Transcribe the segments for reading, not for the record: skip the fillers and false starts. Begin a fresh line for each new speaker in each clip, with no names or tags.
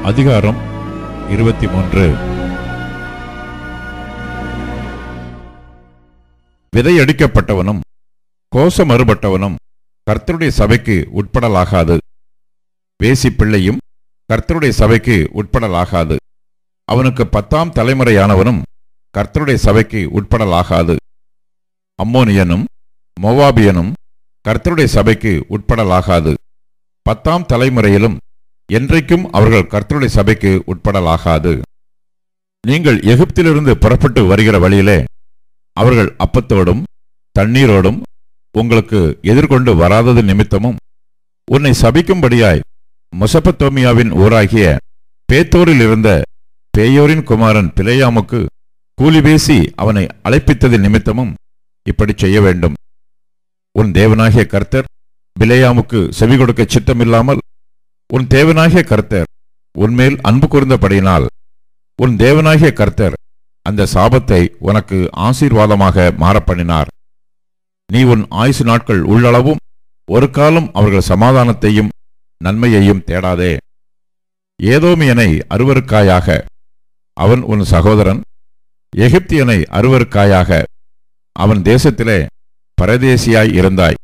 அதிகாரம் 23. விதையடிக்கப்பட்டவனும் கோசமறுபட்டவனும் கர்த்தருடைய சபைக்கு உட்படலாகாது. வேசி பிள்ளையும் கர்த்தருடைய சபைக்கு உட்படலாகாது. அவனுக்கு 10ஆம் தலைமுறையானவனும் கர்த்தருடைய சபைக்கு உட்படலாகாது. அம்மோனியனும் மோவாபியனும் கர்த்தருடைய சபைக்கு உட்படலாகாது. 10ஆம் தலைமுறையிலும் என்றைக்கும் அவர்கள் கர்த்தருடைய சபைக்கு உட்படலாகாது. நீங்கள் எகிப்திலிருந்து புறப்பட்டு வருகிற வழியிலே அவர்கள் அப்பத்தோடும் தண்ணீரோடும் உங்களுக்கு எதிர்கொண்டு வராதது நிமித்தமும் உன்னை சபிக்கும்படியாய் மெசொப்பொத்தாமியாவின் ஊராகிய பேத்தோரில் இருந்த பேயோரின் குமாரன் பிலேயாமுக்கு கூலி பேசி அவனை அழைப்பித்தது நிமித்தமும் இப்படி செய்ய வேண்டும். உன் தேவனாகிய கர்த்தர் பிலேயாமுக்கு செவி கொடுக்க சித்தமில்லாமல் உன் தேவனாகிய கர்த்தர் உன்மேல் அன்பு கூர்ந்தபடியினால் உன் தேவனாகிய கர்த்தர் அந்த சாபத்தை உனக்கு ஆசீர்வாதமாக மாறப்பண்ணினார். நீ உன் ஆயுசு நாட்கள் உள்ளளவும் ஒரு காலம் அவர்கள் சமாதானத்தையும் நன்மையையும் தேடாதே. ஏதோமியனை அருவருக்காயாக, அவன் உன் சகோதரன். எகிப்தியனை அருவருக்காயாக, அவன் தேசத்திலே பரதேசியாய் இருந்தாய்.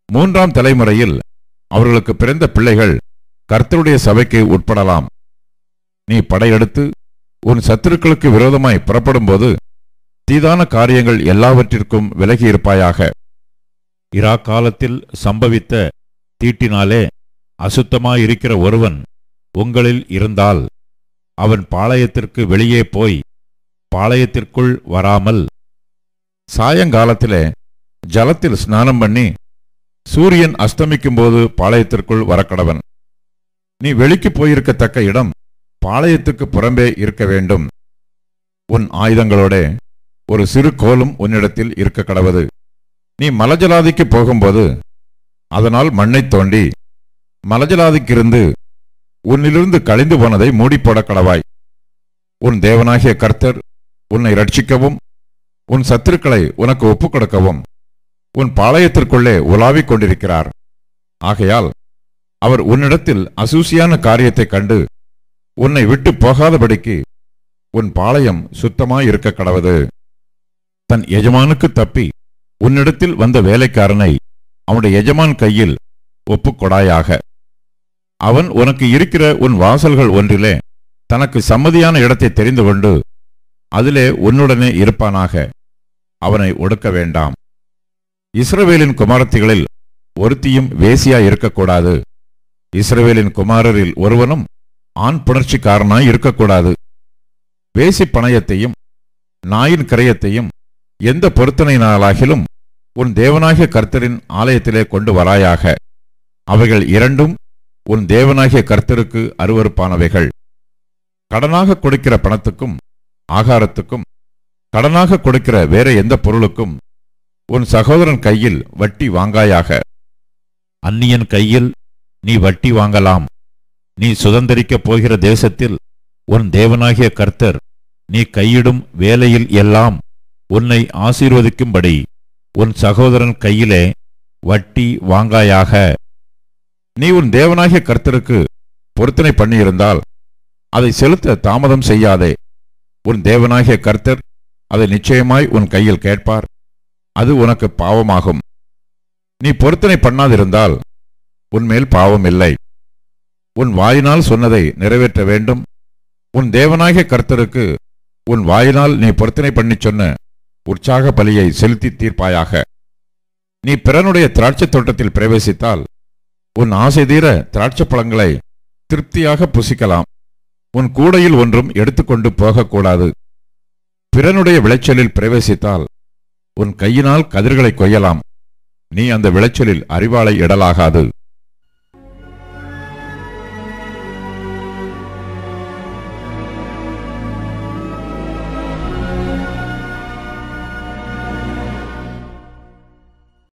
3ஆம் தலைமுறையில் அவர்களுக்கு பிறந்த பிள்ளைகள் கர்த்தருடைய சபைக்கு உட்படலாம். நீ படையெடுத்து உன் சத்துருக்களுக்கு விரோதமாய் புறப்படும்போது தீதான காரியங்கள் எல்லாவற்றிற்கும் விலகியிருப்பாயாக. இராக்காலத்தில் சம்பவித்த தீட்டினாலே அசுத்தமாயிருக்கிற ஒருவன் உங்களில் இருந்தால் அவன் பாளையத்திற்கு வெளியே போய் பாளையத்திற்குள் வராமல் சாயங்காலத்திலே ஜலத்தில் ஸ்நானம் பண்ணி சூரியன் அஸ்தமிக்கும்போது பாளையத்திற்குள் வரக்கடவன். நீ வெளிக்கு போயிருக்கத்தக்க இடம் பாளையத்துக்கு புறம்பே இருக்க வேண்டும். உன் ஆயுதங்களோட ஒரு சிறு கோலும் உன்னிடத்தில் இருக்க கடவது. நீ மலஜலாதிக்கு போகும்போது அதனால் மண்ணை தோண்டி மலஜலாதிக்கிருந்து உன்னிலிருந்து கழிந்து போனதை மூடிப்போட கடவாய். உன் தேவனாகிய கர்த்தர் உன்னை ரட்சிக்கவும் உன் சத்துருக்களை உனக்கு ஒப்புக் கொடுக்கவும் உன் பாளையத்திற்குள்ளே உலாவிக் கொண்டிருக்கிறார். ஆகையால் அவர் உன்னிடத்தில் அசூசியான காரியத்தைக் கண்டு உன்னை விட்டு போகாதபடிக்கு உன் பாளையம் சுத்தமாயிருக்க கடவது. தன் எஜமானுக்கு தப்பி உன்னிடத்தில் வந்த வேலைக்காரனை அவனுடைய எஜமான் கையில் ஒப்புக்கொடாயாக. அவன் உனக்கு இருக்கிற உன் வாசல்கள் ஒன்றிலே தனக்கு சம்மதியான இடத்தை தெரிந்து கொண்டு அதிலே உன்னுடனே இருப்பானாக. அவனை ஒடுக்க வேண்டாம். இஸ்ரவேலின் குமாரத்திகளில் ஒருத்தியும் வேசியாய் இருக்கக்கூடாது. இஸ்ரவேலின் குமாரரில் ஒருவனும் ஆண் புணர்ச்சிக்காரனாய் இருக்கக்கூடாது. வேசி பணயத்தையும் நாயின் கிரயத்தையும் எந்த பொருத்தனையினாலாகிலும் உன் தேவனாகிய கர்த்தரின் ஆலயத்திலே கொண்டு வராயாக. அவைகள் இரண்டும் உன் தேவனாகிய கர்த்தருக்கு அருவருப்பானவைகள். கடனாக கொடுக்கிற பணத்துக்கும் ஆகாரத்துக்கும் கடனாக கொடுக்கிற வேற எந்த பொருளுக்கும் உன் சகோதரன் கையில் வட்டி வாங்காயாக. அந்நியன் கையில் நீ வட்டி வாங்கலாம். நீ சுதந்தரிக்கப் போகிற தேசத்தில் உன் தேவனாகிய கர்த்தர் நீ கையிடும் வேலையில் எல்லாம் உன்னை ஆசீர்வதிக்கும்படி உன் சகோதரன் கையிலே வட்டி வாங்காயாக. நீ உன் தேவனாகிய கர்த்தருக்கு பொருத்தனை பண்ணியிருந்தால் அதை செலுத்த தாமதம் செய்யாதே. உன் தேவனாகிய கர்த்தர் அதை நிச்சயமாய் உன் கையில் கேட்பார். அது உனக்கு பாவமாகும். நீ பொருத்தனை பண்ணாதிருந்தால் உன்மேல் பாவம் இல்லை. உன் வாயினால் சொன்னதை நிறைவேற்ற வேண்டும். உன் தேவனாகிய கர்த்தருக்கு உன் வாயினால் நீ பொருத்தனை பண்ணி சொன்ன உற்சாக பலியை செலுத்தி தீர்ப்பாயாக. நீ பிறனுடைய திராட்சை தோட்டத்தில் பிரவேசித்தால் உன் ஆசை தீர திராட்சை பழங்களை திருப்தியாக புசிக்கலாம். உன் கூடையில் ஒன்றும் எடுத்துக்கொண்டு போகக்கூடாது. பிறனுடைய விளைச்சலில் பிரவேசித்தால் உன் கையினால் கதிர்களை கொய்யலாம். நீ அந்த விளைச்சலில் அரிவாளை இடலாகாது.